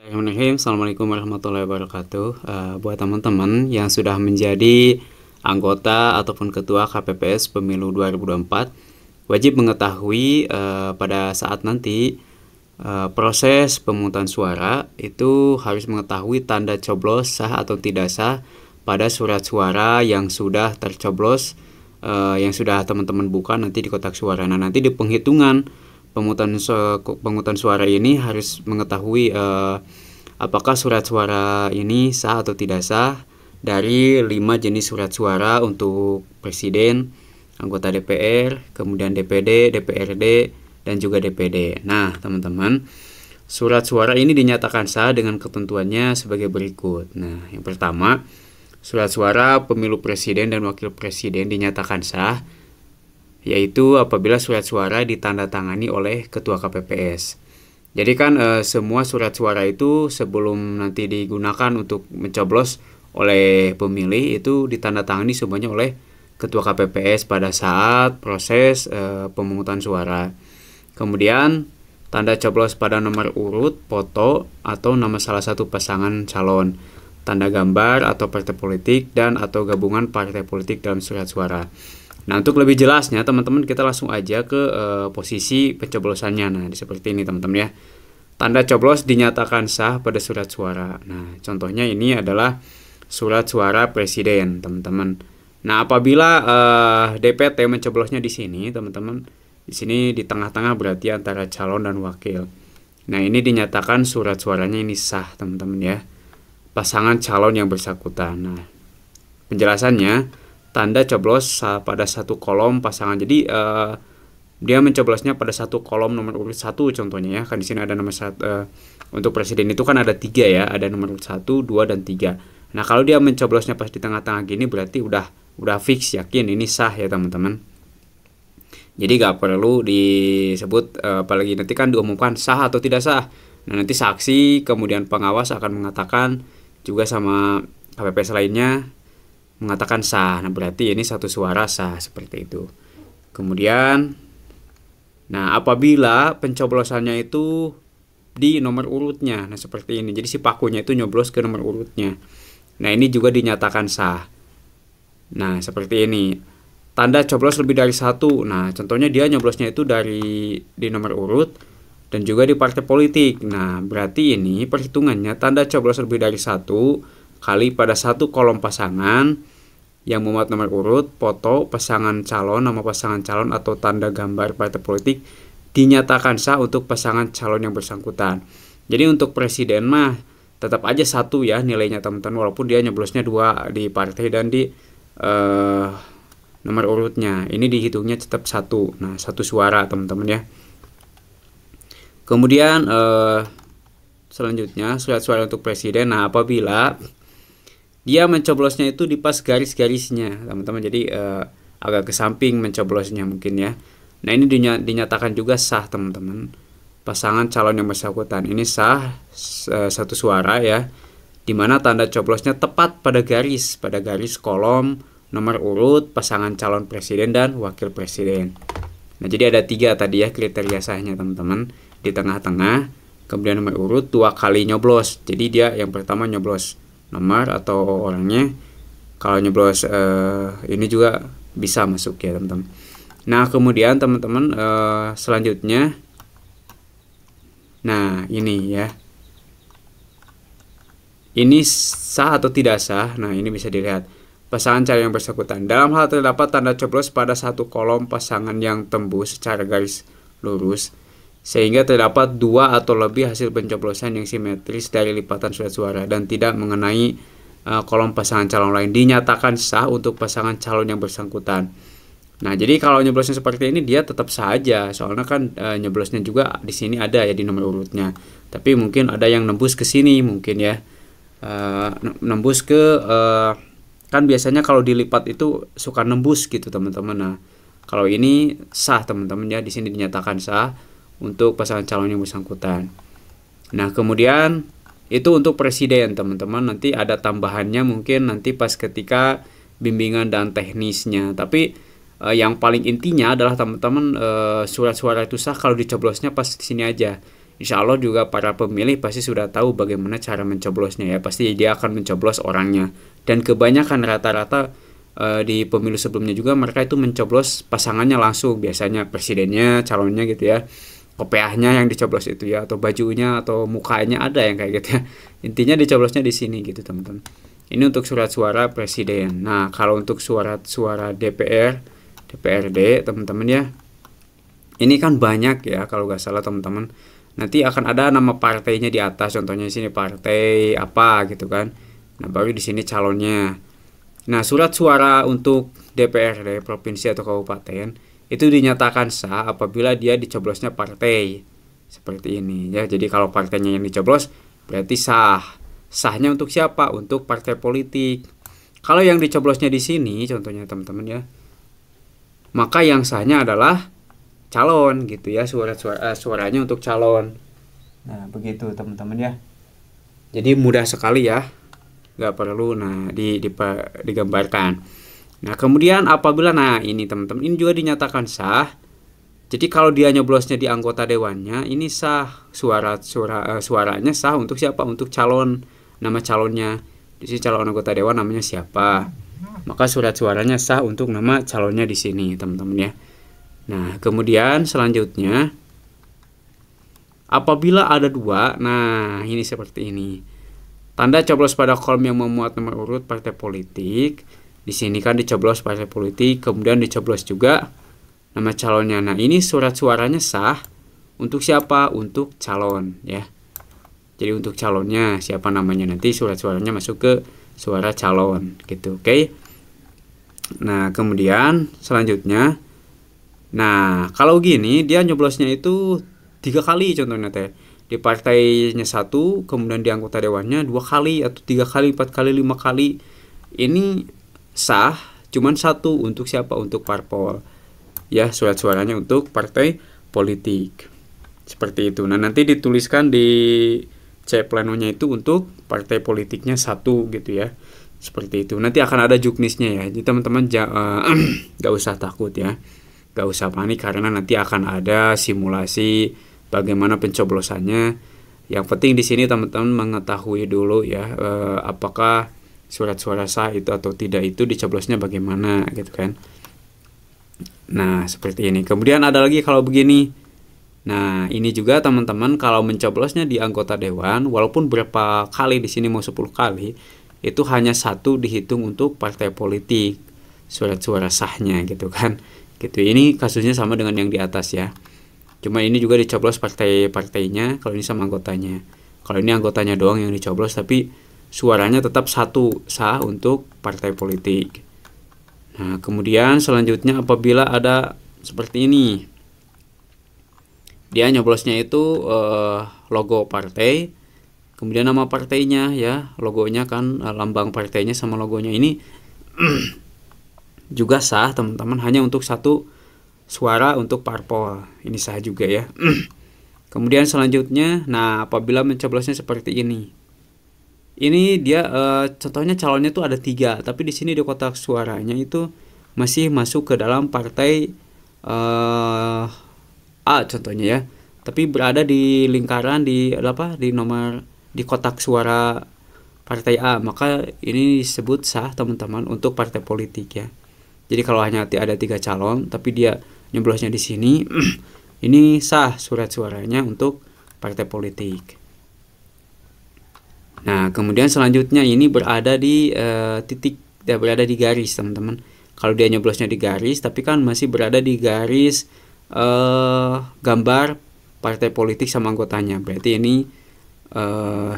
Bismillahirrahmanirrahim. Assalamualaikum warahmatullahi wabarakatuh. Buat teman-teman yang sudah menjadi anggota ataupun ketua KPPS Pemilu 2024, wajib mengetahui pada saat nanti proses pemungutan suara itu harus mengetahui tanda coblos sah atau tidak sah pada surat suara yang sudah tercoblos, yang sudah teman-teman buka nanti di kotak suara. Nah, nanti di penghitungan pemungutan suara ini harus mengetahui apakah surat suara ini sah atau tidak sah dari 5 jenis surat suara untuk presiden, anggota DPR, kemudian DPD, DPRD, dan juga DPD. Nah, teman-teman, surat suara ini dinyatakan sah dengan ketentuannya sebagai berikut. Nah, yang pertama, surat suara pemilu presiden dan wakil presiden dinyatakan sah, yaitu apabila surat suara ditandatangani oleh ketua KPPS. Jadi kan semua surat suara itu sebelum nanti digunakan untuk mencoblos oleh pemilih itu ditandatangani semuanya oleh ketua KPPS pada saat proses pemungutan suara. Kemudian tanda coblos pada nomor urut, foto, atau nama salah satu pasangan calon, tanda gambar atau partai politik dan atau gabungan partai politik dalam surat suara. Nah, untuk lebih jelasnya teman-teman kita langsung aja ke posisi pencoblosannya. Nah, seperti ini teman-teman ya. Tanda coblos dinyatakan sah pada surat suara. Nah, contohnya ini adalah surat suara presiden, teman-teman. Nah, apabila DPT mencoblosnya di sini, teman-teman, di sini di tengah-tengah berarti antara calon dan wakil. Nah, ini dinyatakan surat suaranya ini sah, teman-teman ya. Pasangan calon yang bersangkutan. Nah, penjelasannya, tanda coblos pada satu kolom pasangan. Jadi dia mencoblosnya pada satu kolom nomor urut 1 contohnya ya. Kan di sini ada nomor 1 untuk presiden itu kan ada 3 ya, ada nomor urut 1, 2 dan 3. Nah, kalau dia mencoblosnya pas di tengah-tengah gini berarti udah fix, yakin ini sah ya, teman-teman. Jadi gak perlu disebut apalagi nanti kan diumumkan sah atau tidak sah. Nah, nanti saksi kemudian pengawas akan mengatakan juga sama KPPS lainnya mengatakan sah. Nah, berarti ini satu suara sah seperti itu. Kemudian nah, apabila pencoblosannya itu di nomor urutnya. Nah, seperti ini. Jadi si pakunya itu nyoblos ke nomor urutnya. Nah, ini juga dinyatakan sah. Nah, seperti ini. Tanda coblos lebih dari 1. Nah, contohnya dia nyoblosnya itu di nomor urut dan juga di partai politik. Nah, berarti ini perhitungannya tanda coblos lebih dari 1 kali pada satu kolom pasangan yang memuat nomor urut, foto, pasangan calon, nama pasangan calon atau tanda gambar partai politik dinyatakan sah untuk pasangan calon yang bersangkutan. Jadi untuk presiden mah tetap aja 1 ya nilainya, teman-teman, walaupun dia nyoblosnya 2 di partai dan di nomor urutnya. Ini dihitungnya tetap 1. Nah, 1 suara, teman-teman ya. Kemudian selanjutnya surat suara untuk presiden. Nah, apabila dia mencoblosnya itu di pas garis-garisnya, teman-teman. Jadi agak ke samping mencoblosnya mungkin ya. Nah, ini dinyatakan juga sah, teman-teman. Pasangan calon yang bersangkutan ini sah 1 suara ya. Dimana tanda coblosnya tepat pada garis kolom nomor urut pasangan calon presiden dan wakil presiden. Nah, jadi ada 3 tadi ya kriteria sahnya, teman-teman. Di tengah-tengah, kemudian nomor urut 2 kali nyoblos. Jadi dia yang pertama nyoblos nomor atau orangnya. Kalau nyoblos ini juga bisa masuk ya, teman-teman. Nah, kemudian teman-teman selanjutnya, nah ini ya, ini sah atau tidak sah. Nah, ini bisa dilihat pasangan calon yang bersangkutan. Dalam hal terdapat tanda coblos pada satu kolom pasangan yang tembus secara garis lurus, sehingga terdapat 2 atau lebih hasil pencoblosan yang simetris dari lipatan surat suara dan tidak mengenai kolom pasangan calon lain, dinyatakan sah untuk pasangan calon yang bersangkutan. Nah, jadi kalau nyoblosnya seperti ini dia tetap sah aja, soalnya kan nyoblosnya juga di sini ada ya di nomor urutnya. Tapi mungkin ada yang nembus ke sini mungkin ya, nembus ke kan biasanya kalau dilipat itu suka nembus gitu, teman-teman. Nah, kalau ini sah, teman-teman ya, di sini dinyatakan sah untuk pasangan calon yang bersangkutan. Nah, kemudian itu untuk presiden, teman-teman. Nanti ada tambahannya mungkin nanti pas ketika bimbingan dan teknisnya. Tapi yang paling intinya adalah teman-teman surat suara itu sah kalau dicoblosnya pas di sini aja. insya Allah juga para pemilih pasti sudah tahu bagaimana cara mencoblosnya ya. Pasti dia akan mencoblos orangnya. Dan kebanyakan rata-rata di pemilu sebelumnya juga mereka itu mencoblos pasangannya langsung, biasanya presidennya, calonnya gitu ya. Kopiahnya yang dicoblos itu ya, atau bajunya atau mukanya ada yang kayak gitu ya. Intinya dicoblosnya di sini gitu teman-teman. Ini untuk surat suara presiden. Nah, kalau untuk surat-suara DPR, DPRD teman-teman ya, ini kan banyak ya kalau nggak salah teman-teman. Nanti akan ada nama partainya di atas, contohnya di sini partai apa gitu kan. Nah, baru di sini calonnya. Nah, surat suara untuk DPRD provinsi atau kabupaten itu dinyatakan sah apabila dia dicoblosnya partai. Seperti ini ya. Jadi kalau partainya yang dicoblos berarti sah. Sahnya untuk siapa? Untuk partai politik. Kalau yang dicoblosnya di sini contohnya teman-teman ya, maka yang sahnya adalah calon gitu ya, suaranya untuk calon. Nah, begitu teman-teman ya. Jadi mudah sekali ya. Nggak perlu digambarkan. Nah, kemudian apabila ini teman-teman ini juga dinyatakan sah. Jadi kalau dia nyoblosnya di anggota dewannya ini sah, suaranya sah untuk siapa? Untuk calon, nama calonnya. Di sini calon anggota dewan namanya siapa? Maka surat suaranya sah untuk nama calonnya di sini, teman-teman ya. Nah, kemudian selanjutnya apabila ada dua, nah ini seperti ini. Tanda coblos pada kolom yang memuat nomor urut partai politik. Di sini kan dicoblos partai politik, kemudian dicoblos juga nama calonnya. Nah, ini surat suaranya sah untuk siapa? Untuk calon ya. Jadi untuk calonnya siapa namanya, nanti surat suaranya masuk ke suara calon gitu, oke? Nah, kemudian selanjutnya, nah kalau gini dia nyoblosnya itu 3 kali contohnya teh. Di partainya 1, kemudian di anggota dewannya 2 kali atau 3 kali, 4 kali, 5 kali. Ini sah, cuman 1 untuk siapa? Untuk parpol. Ya, surat suaranya untuk partai politik. Seperti itu. Nah, nanti dituliskan di C plenonya itu untuk partai politiknya 1 gitu ya. Seperti itu. Nanti akan ada juknisnya ya. Jadi teman-teman gak usah takut ya. Gak usah panik karena nanti akan ada simulasi bagaimana pencoblosannya. Yang penting di sini teman-teman mengetahui dulu ya apakah surat suara sah itu atau tidak, itu dicoblosnya bagaimana gitu kan. Nah, seperti ini. Kemudian ada lagi kalau begini. Nah, ini juga teman-teman kalau mencoblosnya di anggota dewan walaupun berapa kali, di sini mau 10 kali, itu hanya 1 dihitung untuk partai politik surat suara sahnya gitu kan. Gitu. Ini kasusnya sama dengan yang di atas ya. Cuma ini juga dicoblos partainya, kalau ini sama anggotanya. Kalau ini anggotanya doang yang dicoblos, tapi suaranya tetap 1 sah untuk partai politik. Nah, kemudian selanjutnya apabila ada seperti ini. Dia nyoblosnya itu logo partai, kemudian nama partainya ya, logonya kan lambang partainya sama logonya ini juga sah teman-teman, hanya untuk 1 suara untuk parpol. Ini sah juga ya. Kemudian selanjutnya, nah apabila mencoblosnya seperti ini. Ini dia contohnya calonnya tuh ada 3, tapi di sini di kotak suaranya itu masih masuk ke dalam partai A contohnya ya. Tapi berada di lingkaran di nomor di kotak suara partai A, maka ini disebut sah teman-teman untuk partai politik ya. Jadi kalau hanya ada 3 calon tapi dia nyoblosnya di sini, ini sah surat suaranya untuk partai politik. Nah, kemudian selanjutnya ini berada di titik, berada di garis teman-teman. Kalau dia nyoblosnya di garis, tapi kan masih berada di garis gambar partai politik sama anggotanya. Berarti ini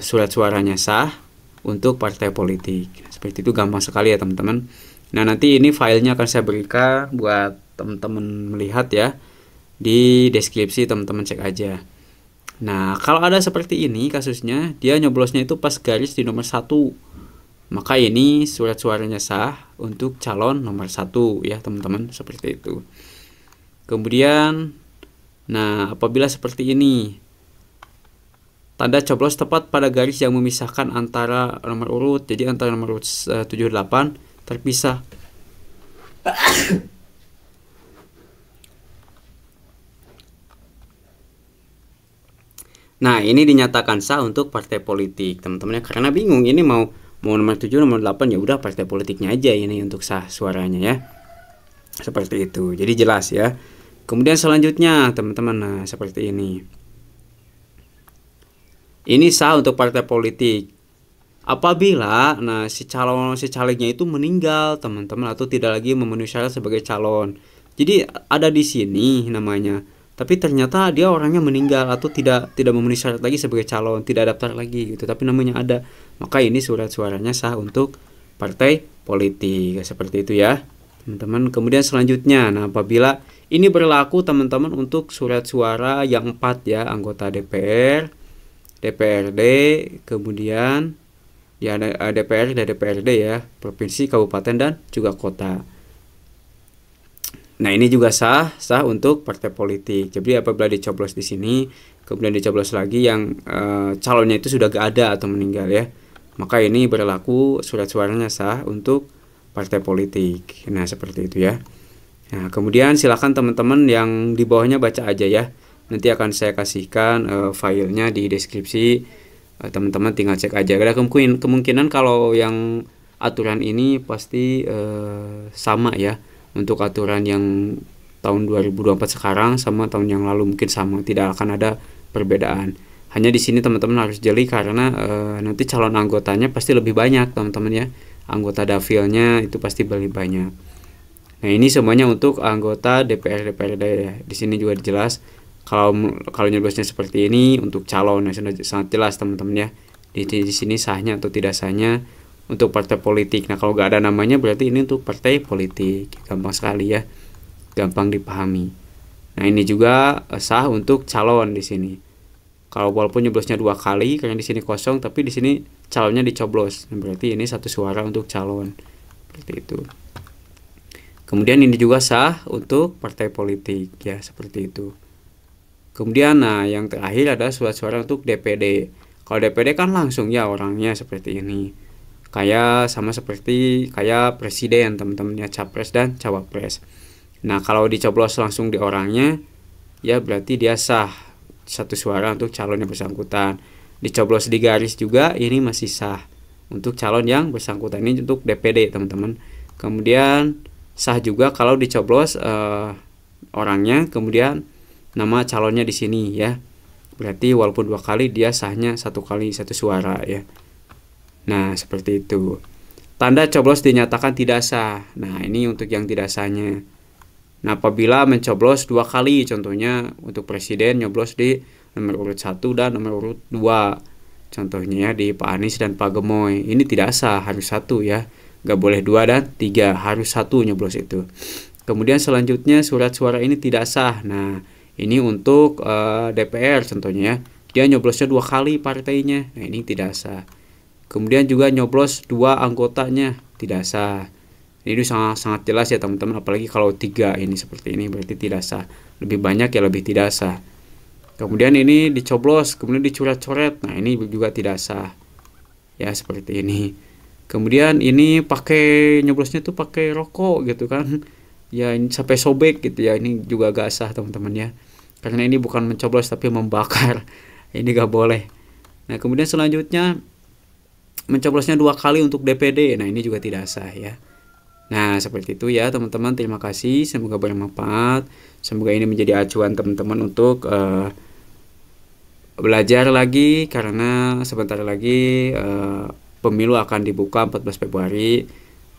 surat suaranya sah untuk partai politik. Seperti itu, gampang sekali ya teman-teman. Nah, nanti ini filenya akan saya berikan buat teman-teman melihat ya. Di deskripsi teman-teman cek aja. Nah, kalau ada seperti ini kasusnya, dia nyoblosnya itu pas garis di nomor 1. Maka ini surat suaranya sah untuk calon nomor 1 ya teman-teman, seperti itu. Kemudian, nah apabila seperti ini, tanda coblos tepat pada garis yang memisahkan antara nomor urut, jadi antara nomor urut 78 terpisah. Nah, ini dinyatakan sah untuk partai politik, teman-teman ya. Karena bingung ini mau nomor 7, nomor 8, ya udah partai politiknya aja ini untuk sah suaranya ya. Seperti itu. Jadi jelas ya. Kemudian selanjutnya, teman-teman, nah seperti ini. Ini sah untuk partai politik apabila si calegnya itu meninggal, teman-teman, atau tidak lagi memenuhi syarat sebagai calon. Jadi ada di sini namanya, tapi ternyata dia orangnya meninggal atau tidak memenuhi syarat lagi sebagai calon, tidak daftar lagi gitu, tapi namanya ada. Maka ini surat suaranya sah untuk partai politik. Seperti itu ya, teman-teman. Kemudian selanjutnya, nah apabila ini berlaku, teman-teman, untuk surat suara yang 4 ya, anggota DPR, DPRD, kemudian ya DPR dan DPRD ya, provinsi, kabupaten, dan juga kota. Nah, ini juga sah untuk partai politik. Jadi apabila dicoblos di sini, kemudian dicoblos lagi yang calonnya itu sudah gak ada atau meninggal ya, maka ini berlaku surat suaranya sah untuk partai politik. Nah, seperti itu ya. Nah, kemudian silakan teman-teman yang di bawahnya baca aja ya. Nanti akan saya kasihkan filenya di deskripsi. Teman-teman tinggal cek aja. Ada kemungkinan kalau yang aturan ini pasti sama ya. Untuk aturan yang tahun 2024 sekarang sama tahun yang lalu mungkin sama, tidak akan ada perbedaan. Hanya di sini teman-teman harus jeli karena nanti calon anggotanya pasti lebih banyak, teman-teman ya. Anggota dapilnya itu pasti lebih banyak. Nah, ini semuanya untuk anggota DPR DPRD ya. Di sini juga jelas kalau nyoblosnya seperti ini untuk calon, sangat jelas teman-teman ya. Di sini sahnya atau tidak sahnya untuk partai politik. Nah, kalau nggak ada namanya berarti ini untuk partai politik. Gampang sekali ya, gampang dipahami. Nah, ini juga sah untuk calon di sini. Kalau walaupun nyoblosnya 2 kali, karena di sini kosong, tapi di sini calonnya dicoblos. Nah, berarti ini 1 suara untuk calon. Seperti itu. Kemudian ini juga sah untuk partai politik ya, seperti itu. Kemudian nah yang terakhir adalah surat suara untuk DPD. Kalau DPD kan langsung ya orangnya seperti ini. Kayak sama seperti kayak presiden, teman-teman ya, capres dan cawapres. Nah, kalau dicoblos langsung di orangnya ya berarti dia sah 1 suara untuk calon yang bersangkutan. Dicoblos di garis juga ini masih sah untuk calon yang bersangkutan. Ini untuk DPD, teman-teman. Kemudian sah juga kalau dicoblos orangnya, kemudian nama calonnya di sini ya. Berarti walaupun 2 kali dia sahnya 1 kali 1 suara ya. Nah, seperti itu. Tanda coblos dinyatakan tidak sah. Nah, ini untuk yang tidak sahnya. Nah, apabila mencoblos 2 kali, contohnya untuk presiden nyoblos di nomor urut 1 dan nomor urut 2. Contohnya ya di Pak Anies dan Pak Gemoy. Ini tidak sah, harus 1 ya. Gak boleh 2 dan 3, harus 1 nyoblos itu. Kemudian selanjutnya surat suara ini tidak sah. Nah, ini untuk DPR contohnya ya. Dia nyoblosnya 2 kali partainya. Nah, ini tidak sah. Kemudian juga nyoblos 2 anggotanya, tidak sah. Ini sangat jelas ya teman-teman, apalagi kalau 3 ini seperti ini berarti tidak sah. Lebih banyak ya lebih tidak sah. Kemudian ini dicoblos, kemudian dicoret-coret. Nah, ini juga tidak sah. Ya, seperti ini. Kemudian ini pakai nyoblosnya tuh pakai rokok gitu kan. Ya, ini sampai sobek gitu ya. Ini juga gak sah, teman-teman ya. Karena ini bukan mencoblos tapi membakar. Ini gak boleh. Nah, kemudian selanjutnya mencoblosnya 2 kali untuk DPD. Nah, ini juga tidak sah ya. Nah, seperti itu ya teman-teman. Terima kasih, semoga bermanfaat. Semoga ini menjadi acuan teman-teman untuk belajar lagi, karena sebentar lagi pemilu akan dibuka 14 Februari.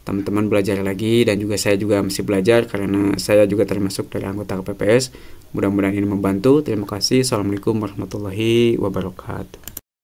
Teman-teman belajar lagi, dan juga saya juga masih belajar karena saya juga termasuk dari anggota KPPS. Mudah-mudahan ini membantu. Terima kasih. Assalamualaikum warahmatullahi wabarakatuh.